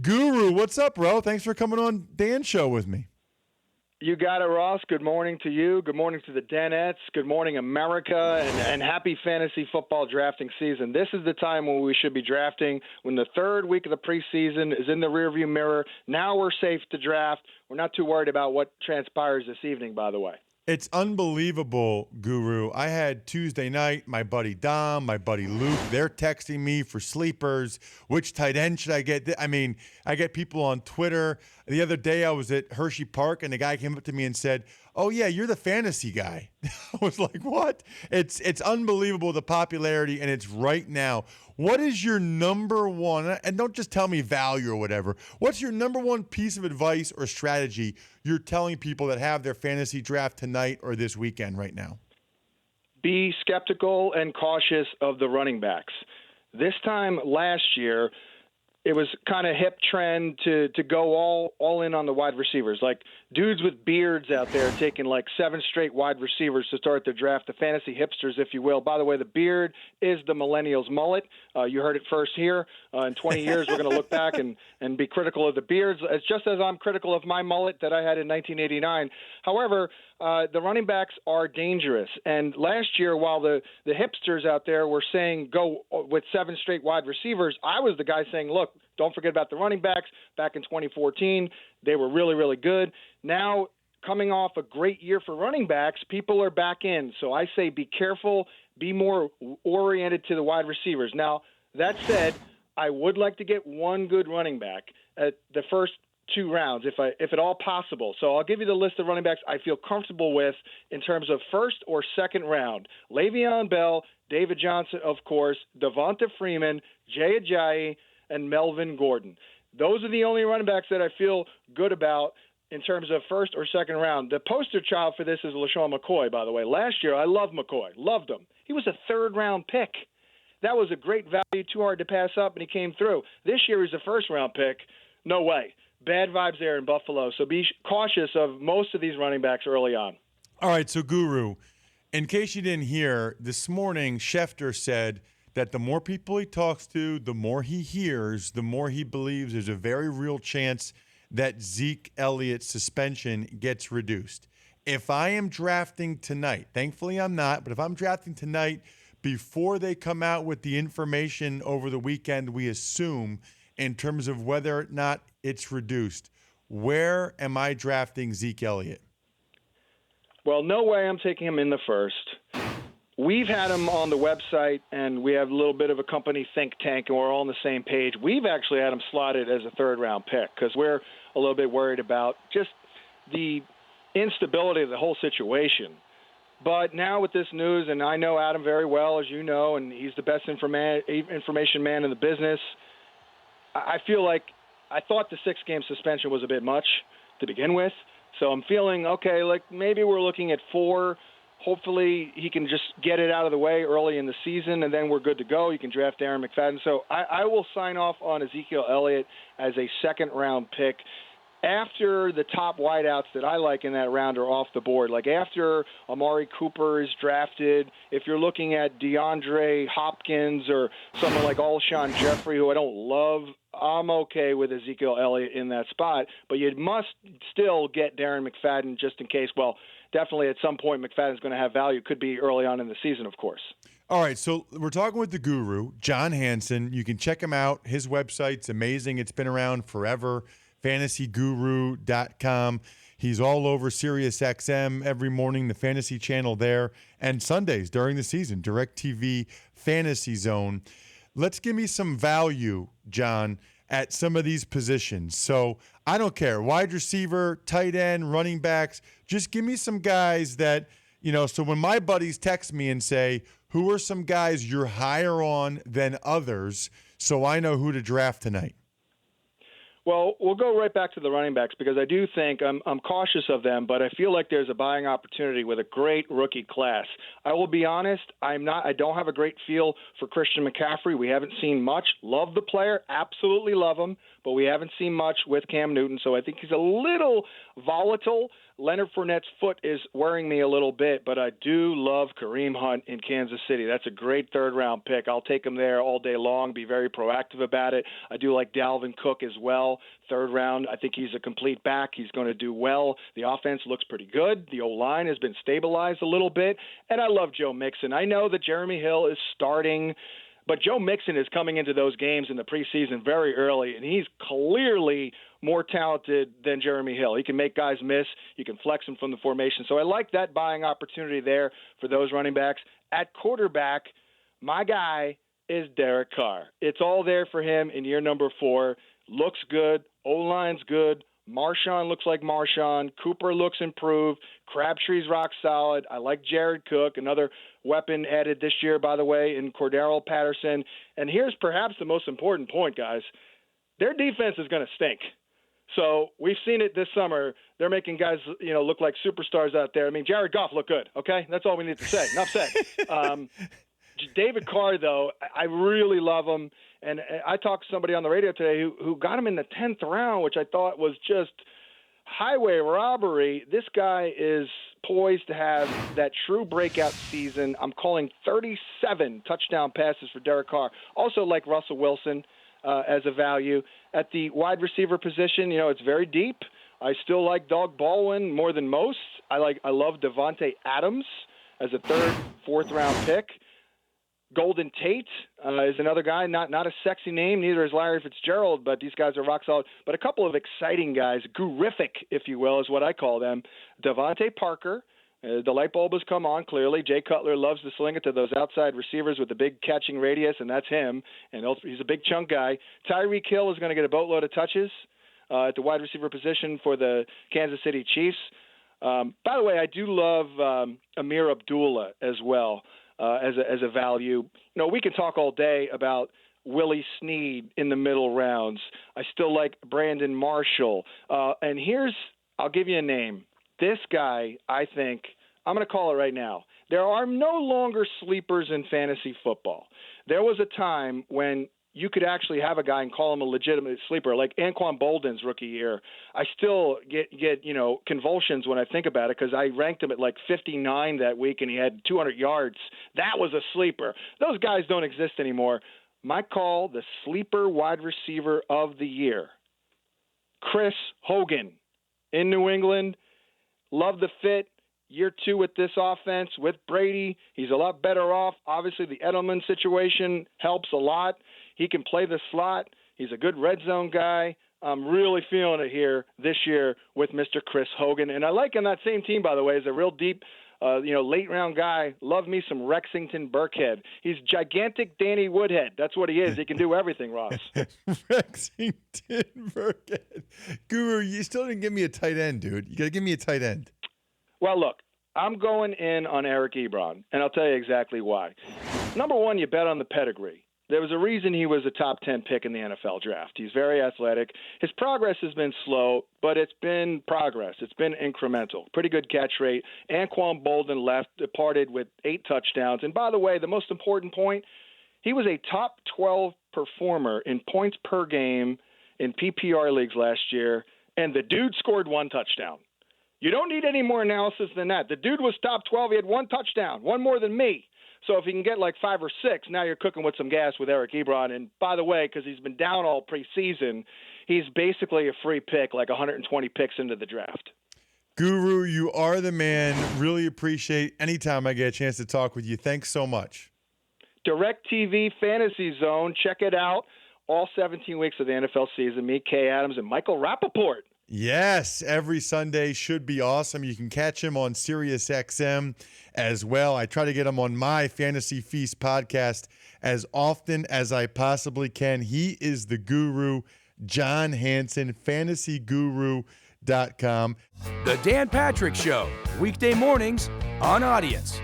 Guru, what's up, bro? Thanks for coming on Dan's show with me. You got it, Ross. Good morning to you. Good morning to the Danettes. Good morning, America, and happy fantasy football drafting season. This is the time when we should be drafting, when the third week of the preseason is in the rearview mirror. Now we're safe to draft. We're not too worried about what transpires this evening, by the way. It's unbelievable, Guru. I had Tuesday night, my buddy Dom, my buddy Luke, they're texting me for sleepers. Which tight end should I get? I mean, I get people on Twitter. The other day I was at Hershey Park, and the guy came up to me and said, "Oh, yeah, you're the fantasy guy." I was like, what? It's unbelievable, the popularity, and it's right now. What is your number one, and don't just tell me value or whatever, what's your number one piece of advice or strategy you're telling people that have their fantasy draft tonight or this weekend right now? Be skeptical and cautious of the running backs. This time last year, it was kind of hip trend to go all in on the wide receivers, like dudes with beards out there taking like 7 straight wide receivers to start their draft, the fantasy hipsters, if you will. By the way, the beard is the millennials' mullet. You heard it first here. In 20 years, we're going to look back and be critical of the beards, just as I'm critical of my mullet that I had in 1989. However, the running backs are dangerous. And last year, while the hipsters out there were saying go with 7 straight wide receivers, I was the guy saying, look, don't forget about the running backs. Back in 2014, they were really, really good. Now, coming off a great year for running backs, people are back in. So I say be careful, be more oriented to the wide receivers. Now, that said, I would like to get one good running back at the first 2 rounds, if at all possible. So I'll give you the list of running backs I feel comfortable with in terms of first or second round. Le'Veon Bell, David Johnson, of course, Devonta Freeman, Jay Ajayi, and Melvin Gordon. Those are the only running backs that I feel good about in terms of first or second round. The poster child for this is LaShawn McCoy, by the way. Last year, I loved McCoy. Loved him. He was a third-round pick. That was a great value, too hard to pass up, and he came through. This year, he's a first-round pick. No way. Bad vibes there in Buffalo. So be cautious of most of these running backs early on. All right, so Guru, in case you didn't hear, this morning Schefter said that the more people he talks to, the more he hears, the more he believes there's a very real chance that Zeke Elliott's suspension gets reduced. If I am drafting tonight, thankfully I'm not, but if I'm drafting tonight before they come out with the information over the weekend, we assume, in terms of whether or not it's reduced, where am I drafting Zeke Elliott? Well, no way I'm taking him in the first. We've had him on the website, and we have a little bit of a company think tank, and we're all on the same page. We've actually had him slotted as a third-round pick because we're a little bit worried about just the instability of the whole situation. But now with this news, and I know Adam very well, as you know, and he's the best information man in the business, I feel like I thought the 6-game suspension was a bit much to begin with. So I'm feeling, okay, like maybe we're looking at 4. Hopefully he can just get it out of the way early in the season, and then we're good to go. You can draft Darren McFadden. So I will sign off on Ezekiel Elliott as a second-round pick. After the top wideouts that I like in that round are off the board, like after Amari Cooper is drafted, if you're looking at DeAndre Hopkins or someone like Alshon Jeffrey, who I don't love, I'm okay with Ezekiel Elliott in that spot. But you must still get Darren McFadden just in case. Well, definitely at some point McFadden's going to have value. Could be early on in the season, of course. All right, so we're talking with the guru, John Hansen. You can check him out. His website's amazing. It's been around forever. fantasyguru.com. He's all over SiriusXM every morning, the fantasy channel there, and Sundays during the season, Directv Fantasy Zone. Let's give me some value, John, at some of these positions. So I don't care, wide receiver, tight end, running backs, just give me some guys that, so when my buddies text me and say, who are some guys you're higher on than others, so I know who to draft tonight? Well, we'll go right back to the running backs because I do think I'm cautious of them, but I feel like there's a buying opportunity with a great rookie class. I will be honest, I don't have a great feel for Christian McCaffrey. We haven't seen much. Love the player, absolutely love him, but we haven't seen much with Cam Newton, so I think he's a little volatile. Leonard Fournette's foot is worrying me a little bit, but I do love Kareem Hunt in Kansas City. That's a great third-round pick. I'll take him there all day long, be very proactive about it. I do like Dalvin Cook as well. well. Third round, I think he's a complete back. He's going to do well. The offense looks pretty good. The O-line has been stabilized a little bit. And I love Joe Mixon. I know that Jeremy Hill is starting, but Joe Mixon is coming into those games in the preseason very early, and he's clearly more talented than Jeremy Hill. He can make guys miss. You can flex him from the formation. So I like that buying opportunity there for those running backs. At quarterback, my guy is Derek Carr. It's all there for him in year number 4. Looks good. O-line's good. Marshawn looks like Marshawn. Cooper looks improved. Crabtree's rock solid. I like Jared Cook, another weapon added this year, by the way, in Cordero Patterson. And here's perhaps the most important point, guys. Their defense is going to stink. So we've seen it this summer. They're making guys, look like superstars out there. I mean, Jared Goff looked good, okay? That's all we need to say. Enough said. David Carr, though, I really love him. And I talked to somebody on the radio today who got him in the 10th round, which I thought was just highway robbery. This guy is poised to have that true breakout season. I'm calling 37 touchdown passes for Derek Carr. Also like Russell Wilson as a value. At the wide receiver position, it's very deep. I still like Doug Baldwin more than most. I love Devontae Adams as a 3rd, 4th round pick. Golden Tate is another guy, not a sexy name, neither is Larry Fitzgerald, but these guys are rock solid. But a couple of exciting guys, gurific, if you will, is what I call them. Devontae Parker, the light bulb has come on, clearly. Jay Cutler loves to sling it to those outside receivers with the big catching radius, and that's him. And he's a big chunk guy. Tyreek Hill is going to get a boatload of touches at the wide receiver position for the Kansas City Chiefs. By the way, I do love Amir Abdullah as well. As a value. We can talk all day about Willie Snead in the middle rounds. I still like Brandon Marshall. And I'll give you a name. This guy, I think, I'm going to call it right now. There are no longer sleepers in fantasy football. There was a time when you could actually have a guy and call him a legitimate sleeper, like Anquan Bolden's rookie year. I still get convulsions when I think about it because I ranked him at like 59 that week and he had 200 yards. That was a sleeper. Those guys don't exist anymore. My call, the sleeper wide receiver of the year, Chris Hogan in New England. Love the fit. Year 2 with this offense, with Brady, he's a lot better off. Obviously, the Edelman situation helps a lot. He can play the slot. He's a good red zone guy. I'm really feeling it here this year with Mr. Chris Hogan. And I like on that same team, by the way, is a real deep, late-round guy. Love me some Rexington Burkhead. He's gigantic Danny Woodhead. That's what he is. He can do everything, Ross. Rexington Burkhead. Guru, you still didn't give me a tight end, dude. You got to give me a tight end. Well, look, I'm going in on Eric Ebron, and I'll tell you exactly why. Number one, you bet on the pedigree. There was a reason he was a top 10 pick in the NFL draft. He's very athletic. His progress has been slow, but it's been progress. It's been incremental. Pretty good catch rate. Anquan Bolden departed with 8 touchdowns. And by the way, the most important point, he was a top 12 performer in points per game in PPR leagues last year, and the dude scored 1 touchdown. You don't need any more analysis than that. The dude was top 12. He had 1 touchdown, 1 more than me. So if he can get like 5 or 6, now you're cooking with some gas with Eric Ebron. And by the way, because he's been down all preseason, he's basically a free pick, like 120 picks into the draft. Guru, you are the man. Really appreciate any time I get a chance to talk with you. Thanks so much. Directv Fantasy Zone. Check it out. All 17 weeks of the NFL season. Me, Kay Adams, and Michael Rappaport. Yes, every Sunday should be awesome. You can catch him on SiriusXM as well. I try to get him on my Fantasy Feast podcast as often as I possibly can. He is the guru, John Hansen, fantasyguru.com. The Dan Patrick Show, weekday mornings on Audience.